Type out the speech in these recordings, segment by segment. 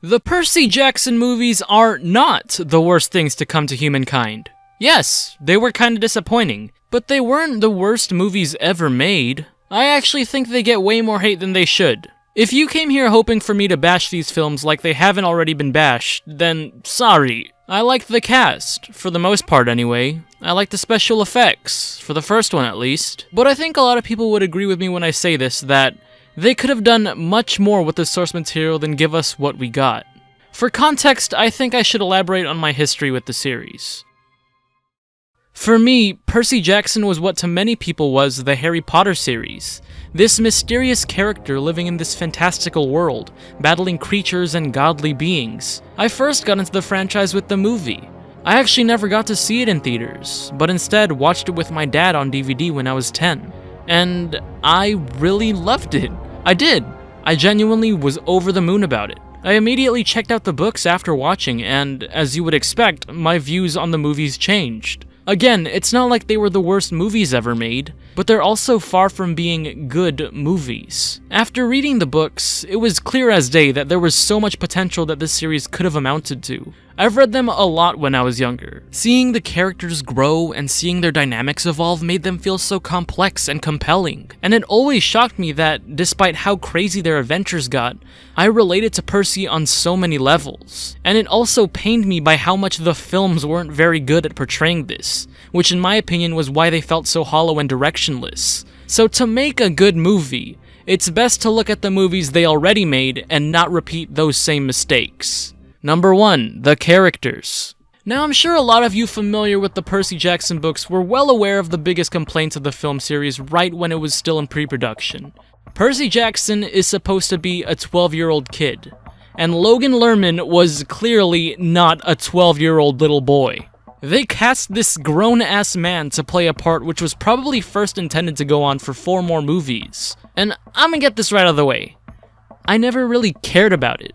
The Percy Jackson movies are not the worst things to come to humankind. Yes, they were kinda disappointing, but they weren't the worst movies ever made. I actually think they get way more hate than they should. If you came here hoping for me to bash these films like they haven't already been bashed, then sorry. I liked the cast, for the most part anyway. I liked the special effects, for the first one at least. But I think a lot of people would agree with me when I say this, that they could have done much more with the source material than give us what we got. For context, I think I should elaborate on my history with the series. For me, Percy Jackson was what to many people was the Harry Potter series. This mysterious character living in this fantastical world, battling creatures and godly beings. I first got into the franchise with the movie. I actually never got to see it in theaters, but instead watched it with my dad on DVD when I was 10. And I really loved it. I did. I genuinely was over the moon about it. I immediately checked out the books after watching, and as you would expect, my views on the movies changed. Again, it's not like they were the worst movies ever made, but they're also far from being good movies. After reading the books, it was clear as day that there was so much potential that this series could have amounted to. I've read them a lot when I was younger. Seeing the characters grow and seeing their dynamics evolve made them feel so complex and compelling. And it always shocked me that, despite how crazy their adventures got, I related to Percy on so many levels. And it also pained me by how much the films weren't very good at portraying this, which in my opinion was why they felt so hollow and directionless. So to make a good movie, it's best to look at the movies they already made and not repeat those same mistakes. Number 1, the characters. Now I'm sure a lot of you familiar with the Percy Jackson books were well aware of the biggest complaints of the film series right when it was still in pre-production. Percy Jackson is supposed to be a 12-year-old kid, and Logan Lerman was clearly not a 12-year-old little boy. They cast this grown-ass man to play a part which was probably first intended to go on for 4 more movies. And I'm gonna get this right out of the way. I never really cared about it.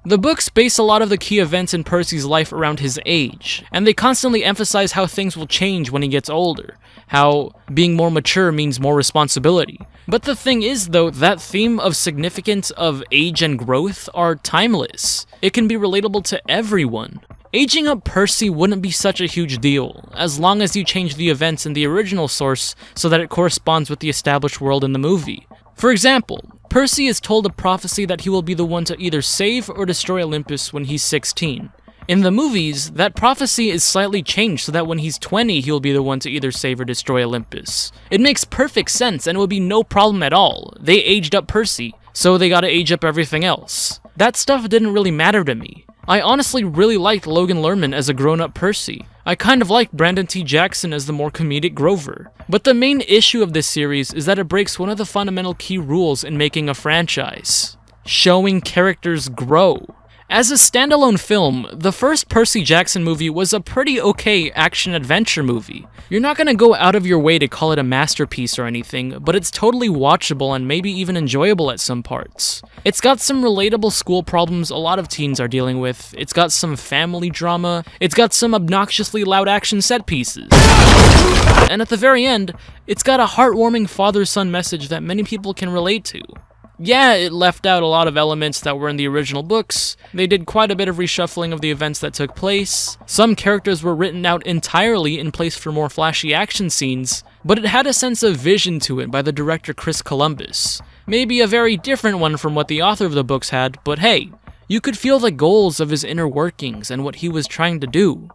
The books base a lot of the key events in Percy's life around his age, and they constantly emphasize how things will change when he gets older, how being more mature means more responsibility. But the thing is though, that theme of significance of age and growth are timeless. It can be relatable to everyone. Aging up Percy wouldn't be such a huge deal, as long as you change the events in the original source so that it corresponds with the established world in the movie. For example, Percy is told a prophecy that he will be the one to either save or destroy Olympus when he's 16. In the movies, that prophecy is slightly changed so that when he's 20, he'll be the one to either save or destroy Olympus. It makes perfect sense and it would be no problem at all. They aged up Percy, so they gotta age up everything else. That stuff didn't really matter to me. I honestly really liked Logan Lerman as a grown-up Percy. I kind of liked Brandon T. Jackson as the more comedic Grover. But the main issue of this series is that it breaks one of the fundamental key rules in making a franchise: showing characters grow. As a standalone film, the first Percy Jackson movie was a pretty okay action-adventure movie. You're not gonna go out of your way to call it a masterpiece or anything, but it's totally watchable and maybe even enjoyable at some parts. It's got some relatable school problems a lot of teens are dealing with, it's got some family drama, it's got some obnoxiously loud action set pieces. And at the very end, it's got a heartwarming father-son message that many people can relate to. Yeah, it left out a lot of elements that were in the original books. They did quite a bit of reshuffling of the events that took place. Some characters were written out entirely in place for more flashy action scenes, but it had a sense of vision to it by the director Chris Columbus. Maybe a very different one from what the author of the books had, but hey, you could feel the goals of his inner workings and what he was trying to do.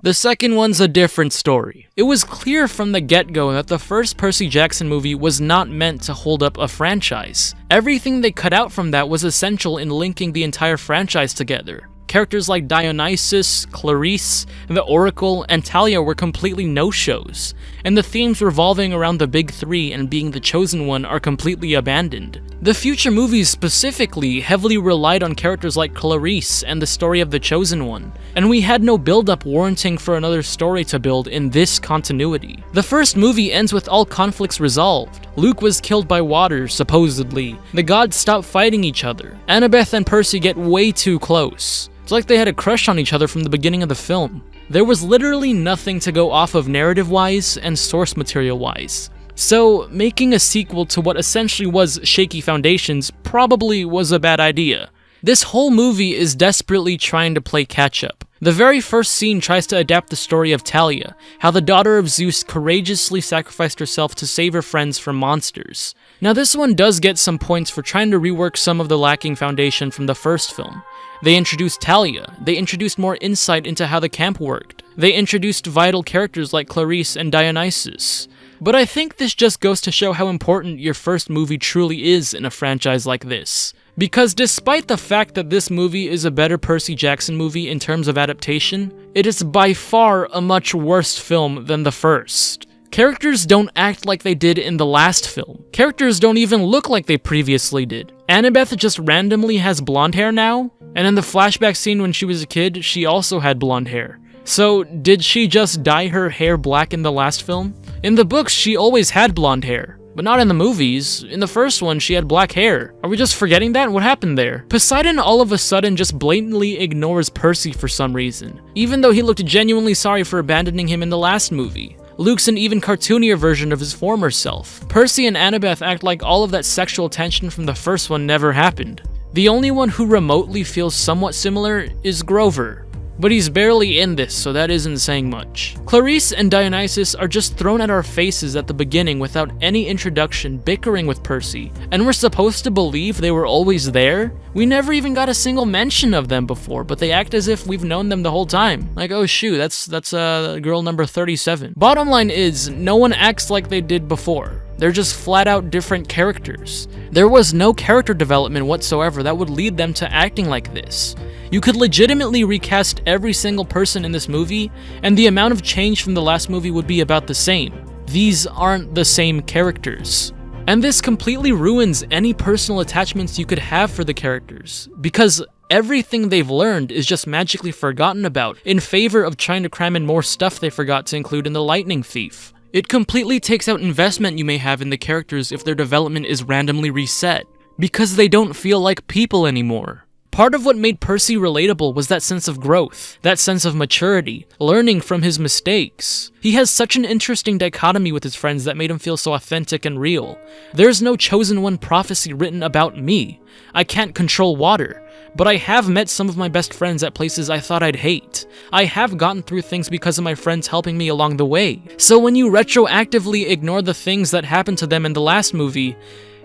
The second one's a different story. It was clear from the get-go that the first Percy Jackson movie was not meant to hold up a franchise. Everything they cut out from that was essential in linking the entire franchise together. Characters like Dionysus, Clarice, the Oracle, and Talia were completely no-shows, and the themes revolving around the Big Three and being the chosen one are completely abandoned. The future movies specifically heavily relied on characters like Clarice and the story of the Chosen One, and we had no build-up warranting for another story to build in this continuity. The first movie ends with all conflicts resolved. Luke was killed by water, supposedly. The gods stop fighting each other. Annabeth and Percy get way too close. It's like they had a crush on each other from the beginning of the film. There was literally nothing to go off of narrative-wise and source material-wise. So, making a sequel to what essentially was shaky foundations probably was a bad idea. This whole movie is desperately trying to play catch-up. The very first scene tries to adapt the story of Talia, how the daughter of Zeus courageously sacrificed herself to save her friends from monsters. Now this one does get some points for trying to rework some of the lacking foundation from the first film. They introduced Talia, they introduced more insight into how the camp worked, they introduced vital characters like Clarice and Dionysus. But I think this just goes to show how important your first movie truly is in a franchise like this. Because despite the fact that this movie is a better Percy Jackson movie in terms of adaptation, it is by far a much worse film than the first. Characters don't act like they did in the last film. Characters don't even look like they previously did. Annabeth just randomly has blonde hair now, and in the flashback scene when she was a kid, she also had blonde hair. So, did she just dye her hair black in the last film? In the books, she always had blonde hair. But not in the movies. In the first one, she had black hair. Are we just forgetting that? What happened there? Poseidon all of a sudden just blatantly ignores Percy for some reason, even though he looked genuinely sorry for abandoning him in the last movie. Luke's an even cartoonier version of his former self. Percy and Annabeth act like all of that sexual tension from the first one never happened. The only one who remotely feels somewhat similar is Grover. But he's barely in this, so that isn't saying much. Clarice and Dionysus are just thrown at our faces at the beginning without any introduction, bickering with Percy, and we're supposed to believe they were always there? We never even got a single mention of them before, but they act as if we've known them the whole time. Like, oh shoot, that's girl number 37. Bottom line is, no one acts like they did before. They're just flat out different characters. There was no character development whatsoever that would lead them to acting like this. You could legitimately recast every single person in this movie, and the amount of change from the last movie would be about the same. These aren't the same characters. And this completely ruins any personal attachments you could have for the characters, because everything they've learned is just magically forgotten about in favor of trying to cram in more stuff they forgot to include in The Lightning Thief. It completely takes out investment you may have in the characters if their development is randomly reset, because they don't feel like people anymore. Part of what made Percy relatable was that sense of growth, that sense of maturity, learning from his mistakes. He has such an interesting dichotomy with his friends that made him feel so authentic and real. There's no chosen one prophecy written about me. I can't control water, but I have met some of my best friends at places I thought I'd hate. I have gotten through things because of my friends helping me along the way. So when you retroactively ignore the things that happened to them in the last movie,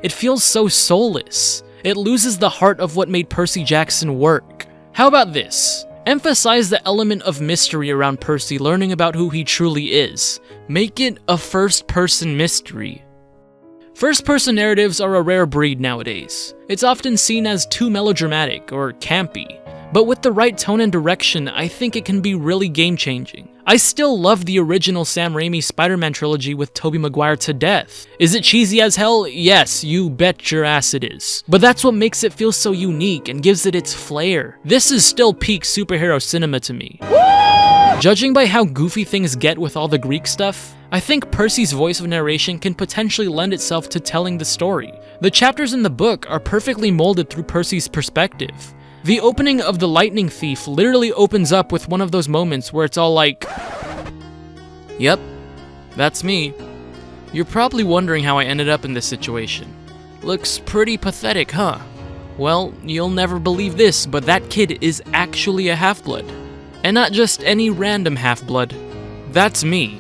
it feels so soulless. It loses the heart of what made Percy Jackson work. How about this? Emphasize the element of mystery around Percy learning about who he truly is. Make it a first-person mystery. First-person narratives are a rare breed nowadays. It's often seen as too melodramatic or campy. But with the right tone and direction, I think it can be really game-changing. I still love the original Sam Raimi Spider-Man trilogy with Tobey Maguire to death. Is it cheesy as hell? Yes, you bet your ass it is. But that's what makes it feel so unique and gives it its flair. This is still peak superhero cinema to me. Judging by how goofy things get with all the Greek stuff, I think Percy's voice of narration can potentially lend itself to telling the story. The chapters in the book are perfectly molded through Percy's perspective. The opening of The Lightning Thief literally opens up with one of those moments where it's all like, yep, that's me. You're probably wondering how I ended up in this situation. Looks pretty pathetic, huh? Well, you'll never believe this, but that kid is actually a half-blood. And not just any random half-blood. That's me.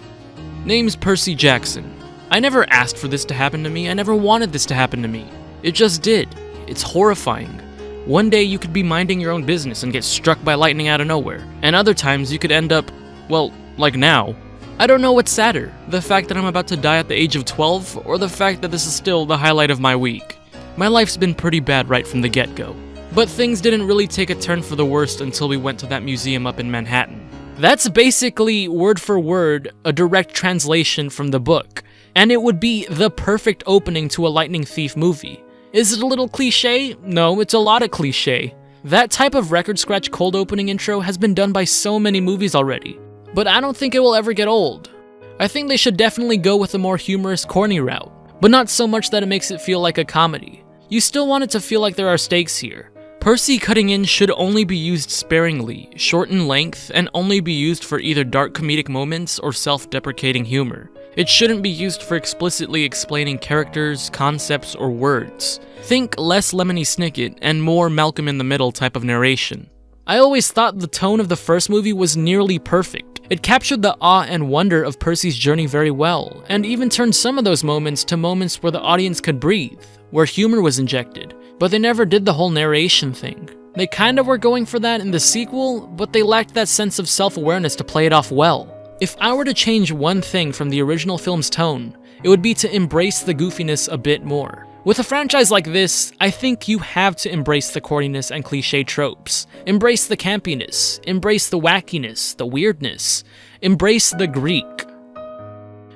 Name's Percy Jackson. I never asked for this to happen to me, I never wanted this to happen to me. It just did. It's horrifying. One day you could be minding your own business and get struck by lightning out of nowhere, and other times you could end up, well, like now. I don't know what's sadder, the fact that I'm about to die at the age of 12, or the fact that this is still the highlight of my week. My life's been pretty bad right from the get-go. But things didn't really take a turn for the worst until we went to that museum up in Manhattan. That's basically, word for word, a direct translation from the book, and it would be the perfect opening to a Lightning Thief movie. Is it a little cliche? No, it's a lot of cliche. That type of record scratch cold opening intro has been done by so many movies already, but I don't think it will ever get old. I think they should definitely go with a more humorous, corny route, but not so much that it makes it feel like a comedy. You still want it to feel like there are stakes here. Percy cutting in should only be used sparingly, short in length, and only be used for either dark comedic moments or self-deprecating humor. It shouldn't be used for explicitly explaining characters, concepts, or words. Think less Lemony Snicket and more Malcolm in the Middle type of narration. I always thought the tone of the first movie was nearly perfect. It captured the awe and wonder of Percy's journey very well, and even turned some of those moments to moments where the audience could breathe, where humor was injected, but they never did the whole narration thing. They kind of were going for that in the sequel, but they lacked that sense of self-awareness to play it off well. If I were to change one thing from the original film's tone, it would be to embrace the goofiness a bit more. With a franchise like this, I think you have to embrace the corniness and cliché tropes. Embrace the campiness, embrace the wackiness, the weirdness, embrace the Greek.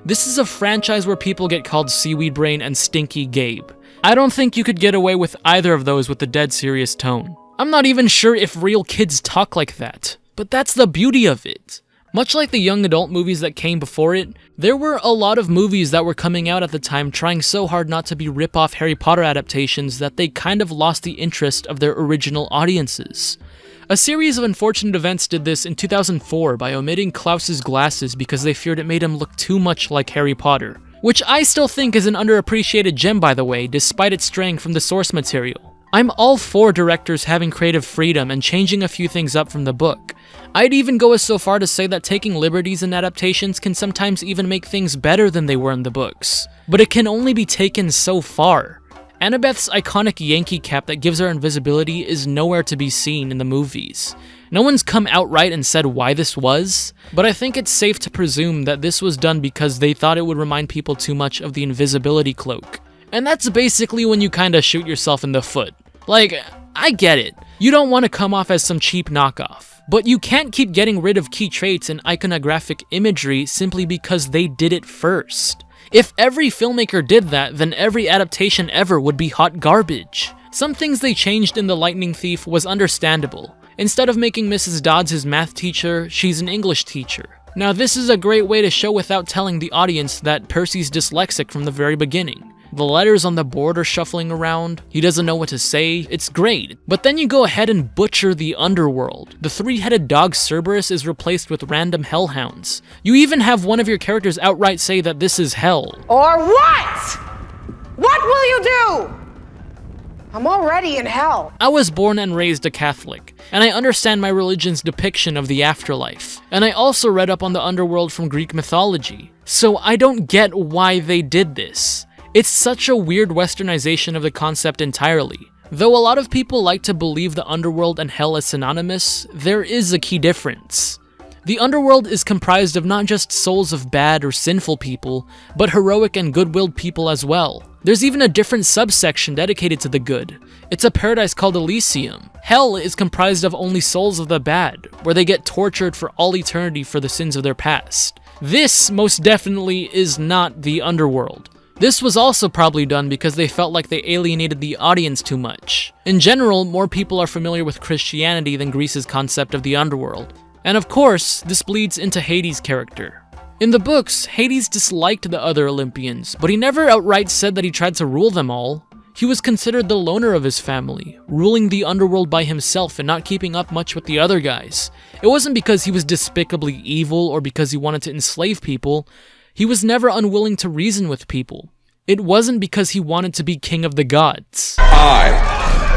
This is a franchise where people get called Seaweed Brain and Stinky Gabe. I don't think you could get away with either of those with the dead serious tone. I'm not even sure if real kids talk like that, but that's the beauty of it. Much like the young adult movies that came before it, there were a lot of movies that were coming out at the time trying so hard not to be rip-off Harry Potter adaptations that they kind of lost the interest of their original audiences. A series of unfortunate events did this in 2004 by omitting Klaus's glasses because they feared it made him look too much like Harry Potter. Which I still think is an underappreciated gem, by the way, despite it straying from the source material. I'm all for directors having creative freedom and changing a few things up from the book. I'd even go as so far to say that taking liberties in adaptations can sometimes even make things better than they were in the books. But it can only be taken so far. Annabeth's iconic Yankee cap that gives her invisibility is nowhere to be seen in the movies. No one's come outright and said why this was, but I think it's safe to presume that this was done because they thought it would remind people too much of the invisibility cloak. And that's basically when you kinda shoot yourself in the foot. Like, I get it. You don't want to come off as some cheap knockoff. But you can't keep getting rid of key traits and iconographic imagery simply because they did it first. If every filmmaker did that, then every adaptation ever would be hot garbage. Some things they changed in The Lightning Thief was understandable. Instead of making Mrs. Dodds his math teacher, she's an English teacher. Now this is a great way to show without telling the audience that Percy's dyslexic from the very beginning. The letters on the board are shuffling around, he doesn't know what to say, it's great. But then you go ahead and butcher the underworld. The three-headed dog Cerberus is replaced with random hellhounds. You even have one of your characters outright say that this is hell. Or what? What will you do? I'm already in hell. I was born and raised a Catholic, and I understand my religion's depiction of the afterlife. And I also read up on the underworld from Greek mythology. So I don't get why they did this. It's such a weird westernization of the concept entirely. Though a lot of people like to believe the underworld and hell as synonymous, there is a key difference. The underworld is comprised of not just souls of bad or sinful people, but heroic and good-willed people as well. There's even a different subsection dedicated to the good. It's a paradise called Elysium. Hell is comprised of only souls of the bad, where they get tortured for all eternity for the sins of their past. This, most definitely, is not the underworld. This was also probably done because they felt like they alienated the audience too much. In general, more people are familiar with Christianity than Greece's concept of the underworld. And of course, this bleeds into Hades' character. In the books, Hades disliked the other Olympians, but he never outright said that he tried to rule them all. He was considered the loner of his family, ruling the underworld by himself and not keeping up much with the other guys. It wasn't because he was despicably evil or because he wanted to enslave people. He was never unwilling to reason with people. It wasn't because he wanted to be king of the gods. I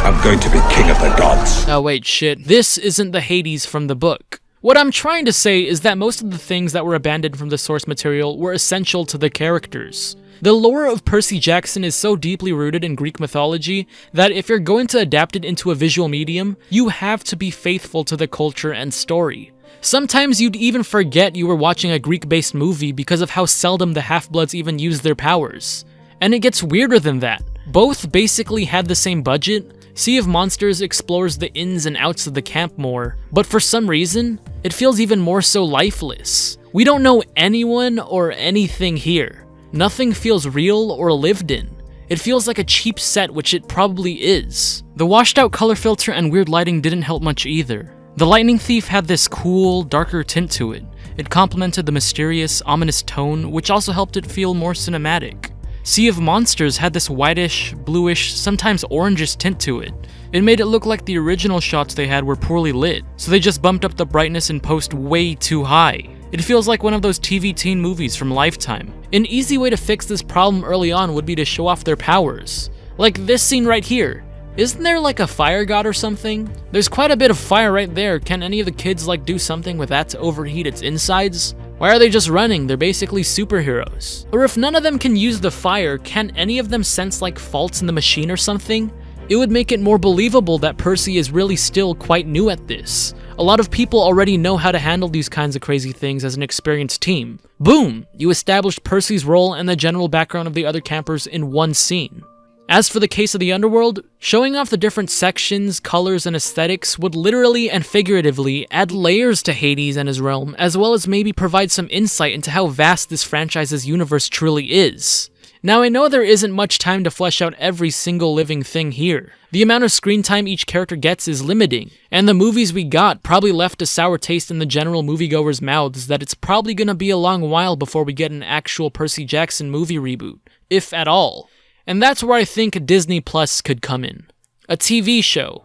am going to be king of the gods. Oh wait, shit. This isn't the Hades from the book. What I'm trying to say is that most of the things that were abandoned from the source material were essential to the characters. The lore of Percy Jackson is so deeply rooted in Greek mythology that if you're going to adapt it into a visual medium, you have to be faithful to the culture and story. Sometimes you'd even forget you were watching a Greek-based movie because of how seldom the Half-Bloods even used their powers. And it gets weirder than that. Both basically had the same budget. Sea of Monsters explores the ins and outs of the camp more, but for some reason, it feels even more so lifeless. We don't know anyone or anything here. Nothing feels real or lived in. It feels like a cheap set, which it probably is. The washed out color filter and weird lighting didn't help much either. The Lightning Thief had this cool, darker tint to it. It complemented the mysterious, ominous tone, which also helped it feel more cinematic. Sea of Monsters had this whitish, bluish, sometimes orangish tint to it. It made it look like the original shots they had were poorly lit, so they just bumped up the brightness in post way too high. It feels like one of those TV teen movies from Lifetime. An easy way to fix this problem early on would be to show off their powers. Like this scene right here. Isn't there like a fire god or something? There's quite a bit of fire right there. Can any of the kids like do something with that to overheat its insides? Why are they just running? They're basically superheroes. Or if none of them can use the fire, can any of them sense like faults in the machine or something? It would make it more believable that Percy is really still quite new at this. A lot of people already know how to handle these kinds of crazy things as an experienced team. Boom! You established Percy's role and the general background of the other campers in one scene. As for the case of the underworld, showing off the different sections, colors, and aesthetics would literally and figuratively add layers to Hades and his realm, as well as maybe provide some insight into how vast this franchise's universe truly is. Now I know there isn't much time to flesh out every single living thing here. The amount of screen time each character gets is limiting, and the movies we got probably left a sour taste in the general moviegoers' mouths that it's probably gonna be a long while before we get an actual Percy Jackson movie reboot, if at all. And that's where I think Disney Plus could come in. A TV show.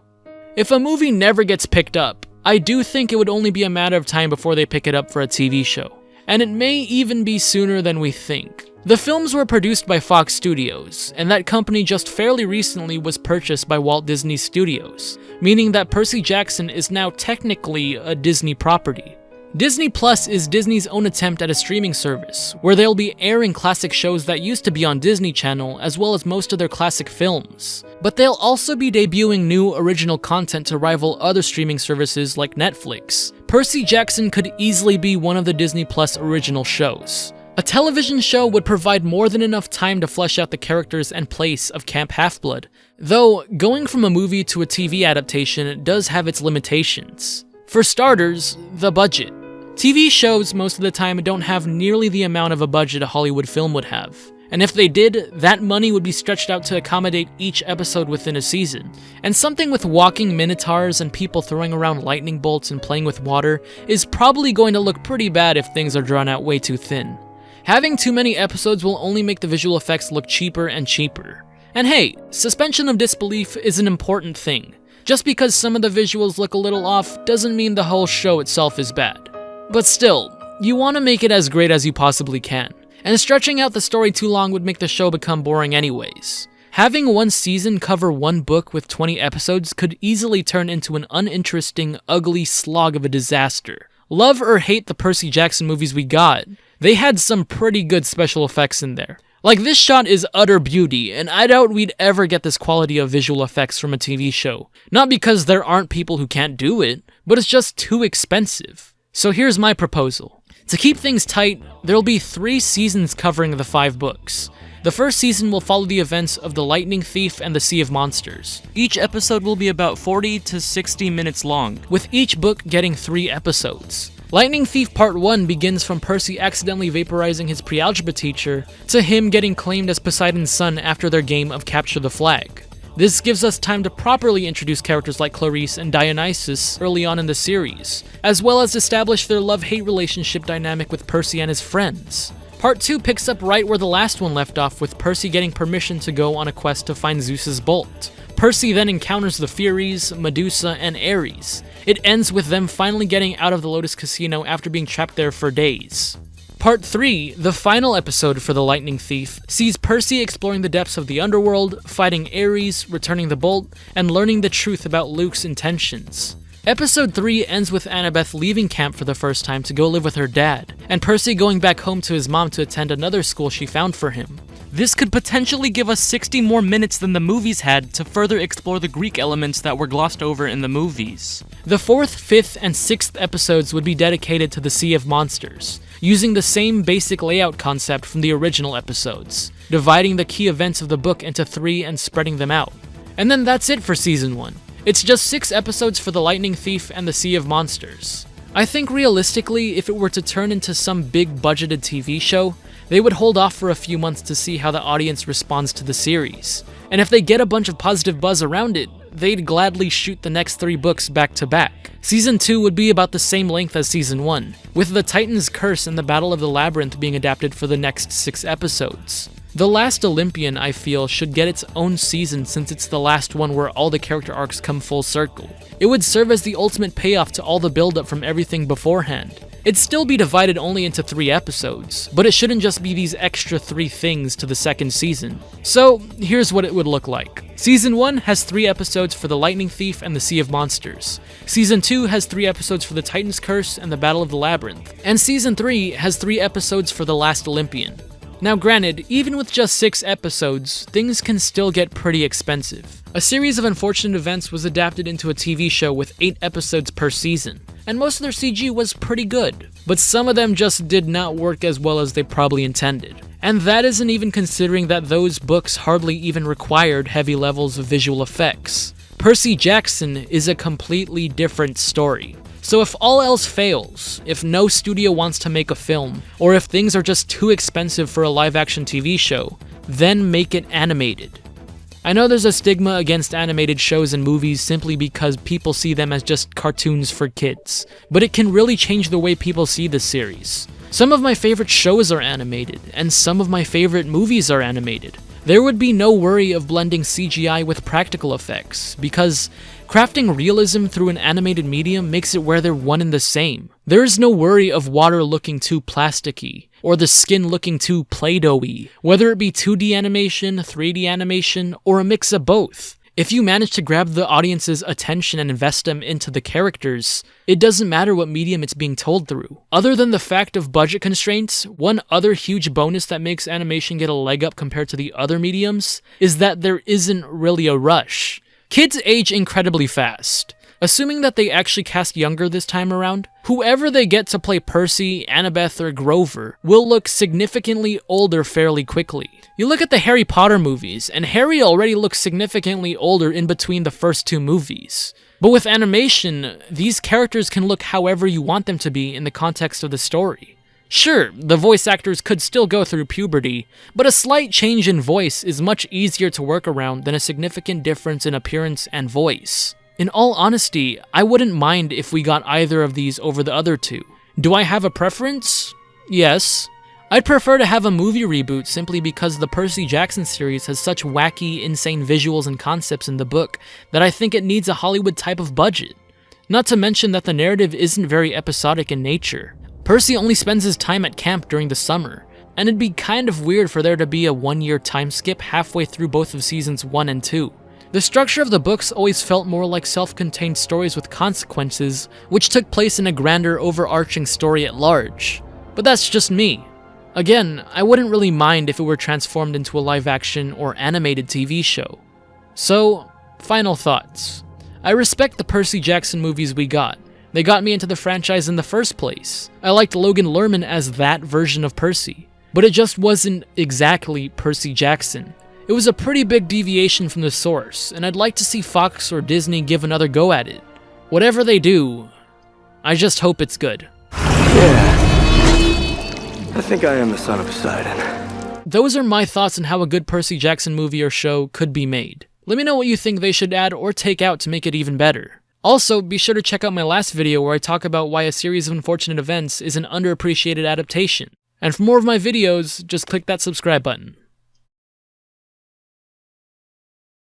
If a movie never gets picked up, I do think it would only be a matter of time before they pick it up for a TV show. And it may even be sooner than we think. The films were produced by Fox Studios, and that company just fairly recently was purchased by Walt Disney Studios, meaning that Percy Jackson is now technically a Disney property. Disney Plus is Disney's own attempt at a streaming service, where they'll be airing classic shows that used to be on Disney Channel, as well as most of their classic films. But they'll also be debuting new original content to rival other streaming services like Netflix. Percy Jackson could easily be one of the Disney Plus original shows. A television show would provide more than enough time to flesh out the characters and place of Camp Half-Blood, though going from a movie to a TV adaptation does have its limitations. For starters, the budget. TV shows most of the time don't have nearly the amount of a budget a Hollywood film would have. And if they did, that money would be stretched out to accommodate each episode within a season. And something with walking minotaurs and people throwing around lightning bolts and playing with water is probably going to look pretty bad if things are drawn out way too thin. Having too many episodes will only make the visual effects look cheaper and cheaper. And hey, suspension of disbelief is an important thing. Just because some of the visuals look a little off doesn't mean the whole show itself is bad. But still, you want to make it as great as you possibly can, and stretching out the story too long would make the show become boring anyways. Having one season cover one book with 20 episodes could easily turn into an uninteresting, ugly slog of a disaster. Love or hate the Percy Jackson movies we got, they had some pretty good special effects in there. Like, this shot is utter beauty, and I doubt we'd ever get this quality of visual effects from a TV show. Not because there aren't people who can't do it, but it's just too expensive. So here's my proposal. To keep things tight, there'll be 3 seasons covering the 5 books. The first season will follow the events of The Lightning Thief and The Sea of Monsters. Each episode will be about 40 to 60 minutes long, with each book getting 3 episodes. Lightning Thief Part 1 begins from Percy accidentally vaporizing his pre-algebra teacher to him getting claimed as Poseidon's son after their game of Capture the Flag. This gives us time to properly introduce characters like Clarice and Dionysus early on in the series, as well as establish their love-hate relationship dynamic with Percy and his friends. Part 2 picks up right where the last one left off, with Percy getting permission to go on a quest to find Zeus's bolt. Percy then encounters the Furies, Medusa, and Ares. It ends with them finally getting out of the Lotus Casino after being trapped there for days. Part 3, the final episode for The Lightning Thief, sees Percy exploring the depths of the underworld, fighting Ares, returning the bolt, and learning the truth about Luke's intentions. Episode 3 ends with Annabeth leaving camp for the first time to go live with her dad, and Percy going back home to his mom to attend another school she found for him. This could potentially give us 60 more minutes than the movies had to further explore the Greek elements that were glossed over in the movies. The 4th, 5th, and 6th episodes would be dedicated to the Sea of Monsters, using the same basic layout concept from the original episodes, dividing the key events of the book into 3 and spreading them out. And then that's it for Season 1. It's just 6 episodes for The Lightning Thief and the Sea of Monsters. I think realistically, if it were to turn into some big budgeted TV show, they would hold off for a few months to see how the audience responds to the series. And if they get a bunch of positive buzz around it, they'd gladly shoot the next 3 books back to back. Season 2 would be about the same length as Season 1, with the Titan's Curse and the Battle of the Labyrinth being adapted for the next 6 episodes. The Last Olympian, I feel, should get its own season since it's the last one where all the character arcs come full circle. It would serve as the ultimate payoff to all the build-up from everything beforehand. It'd still be divided only into 3 episodes, but it shouldn't just be these extra 3 things to the second season. So here's what it would look like. Season 1 has 3 episodes for the Lightning Thief and the Sea of Monsters. Season 2 has 3 episodes for the Titan's Curse and the Battle of the Labyrinth. And Season 3 has 3 episodes for the Last Olympian. Now granted, even with just 6 episodes, things can still get pretty expensive. A series of unfortunate events was adapted into a TV show with 8 episodes per season, and most of their CG was pretty good, but some of them just did not work as well as they probably intended. And that isn't even considering that those books hardly even required heavy levels of visual effects. Percy Jackson is a completely different story. So if all else fails, if no studio wants to make a film, or if things are just too expensive for a live-action TV show, then make it animated. I know there's a stigma against animated shows and movies simply because people see them as just cartoons for kids, but it can really change the way people see the series. Some of my favorite shows are animated, and some of my favorite movies are animated. There would be no worry of blending CGI with practical effects, because crafting realism through an animated medium makes it where they're one and the same. There is no worry of water looking too plasticky, or the skin looking too Play-Doh-y, whether it be 2D animation, 3D animation, or a mix of both. If you manage to grab the audience's attention and invest them into the characters, it doesn't matter what medium it's being told through. Other than the fact of budget constraints, one other huge bonus that makes animation get a leg up compared to the other mediums is that there isn't really a rush. Kids age incredibly fast. Assuming that they actually cast younger this time around, whoever they get to play Percy, Annabeth, or Grover will look significantly older fairly quickly. You look at the Harry Potter movies, and Harry already looks significantly older in between the first 2 movies. But with animation, these characters can look however you want them to be in the context of the story. Sure, the voice actors could still go through puberty, but a slight change in voice is much easier to work around than a significant difference in appearance and voice. In all honesty, I wouldn't mind if we got either of these over the other 2. Do I have a preference? Yes. I'd prefer to have a movie reboot simply because the Percy Jackson series has such wacky, insane visuals and concepts in the book that I think it needs a Hollywood type of budget. Not to mention that the narrative isn't very episodic in nature. Percy only spends his time at camp during the summer, and it'd be kind of weird for there to be a 1-year time skip halfway through both of seasons 1 and 2. The structure of the books always felt more like self-contained stories with consequences, which took place in a grander, overarching story at large. But that's just me. Again, I wouldn't really mind if it were transformed into a live-action or animated TV show. So, final thoughts. I respect the Percy Jackson movies we got. They got me into the franchise in the first place. I liked Logan Lerman as that version of Percy. But it just wasn't exactly Percy Jackson. It was a pretty big deviation from the source, and I'd like to see Fox or Disney give another go at it. Whatever they do, I just hope it's good. Yeah. I think I am the son of Poseidon. Those are my thoughts on how a good Percy Jackson movie or show could be made. Let me know what you think they should add or take out to make it even better. Also, be sure to check out my last video where I talk about why A Series of Unfortunate Events is an underappreciated adaptation. And for more of my videos, just click that subscribe button.